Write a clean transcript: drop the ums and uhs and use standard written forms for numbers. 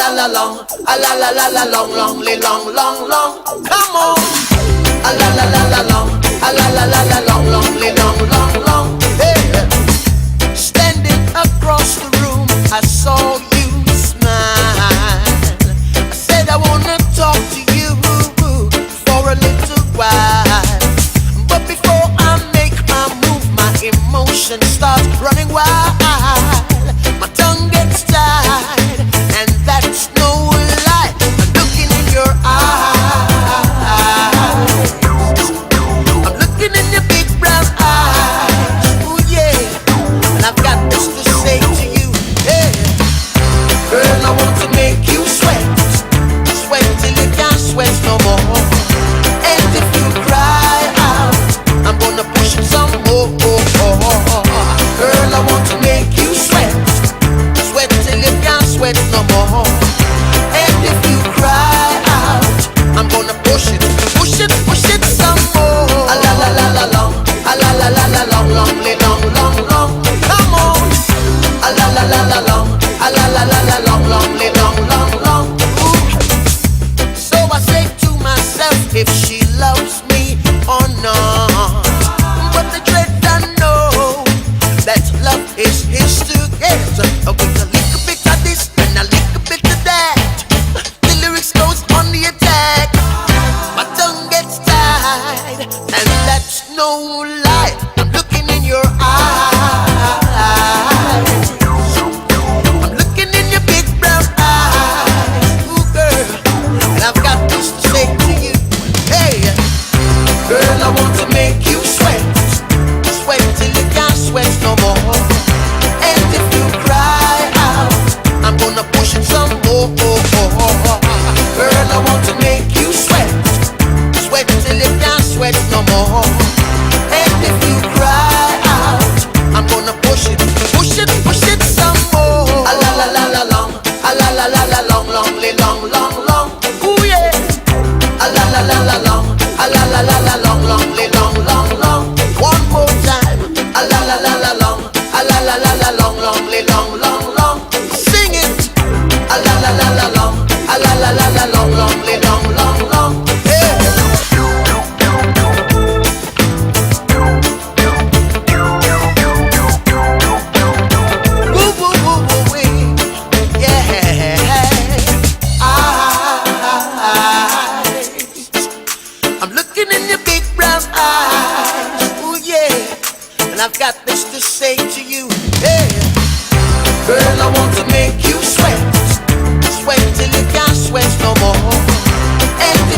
la long, a la la la la long, long, long, long, long. Come on, a la la la la long, a la la la la long, long, long, long, long. Hey, standing across the room, I saw you smile. I said I wanna talk to you for a little while, but before I make my move, my emotions start running wild. My tongue gets tied, and that's no lie. I'm looking in your eyes. I'm looking in your big brown eyes. Ooh yeah, and I've got this to say to you. Yeah, girl, I want to make you sweat, sweat till you can't sweat no more. And if you cry out, I'm gonna push it some more. Girl, I want to make you sweat, sweat till you can't sweat no more. And if you cry out, I'm gonna push it, push it, push it some more. A la la la la long, a la la la la long, long, long, long, long. Come on, a la la la la long, a la la la la long, long, long, long, long. Ooh. So I say to myself, if she loves me or not, but the dread I know that love is his to get. With a little bit of this and a little bit of that, the lyrics goes on the attack. My tongue gets tied, and that's no lie. I'm looking in your eyes. I'm looking in your big brown eyes. Ooh, girl, and I've got this to say to you. Hey, girl, I want to make you sweat, sweat till you can't sweat no more. And if you cry out, I'm gonna push it some more. Girl, I want to make you sweat, sweat till you can't sweat no more. And if you cry out, I'm gonna push it, push it, push it some more. A la la la la long, a la la la la long, long, long, long, long. Ooh yeah. A la la la la long, a la la la la long, long, long, long, long. One more time. A la la la la long, a la la la la long, long, long, long, long. Sing it. A la la la la long, a la la la la long, long, long, long, long. Yeah. Woo woo woo woo wee. Yeah. I'm looking in your big brown eyes. Ooh yeah, and I've got this to say to you. Yeah, girl, I want to make you sweat, sweat till you can't sweat no more. And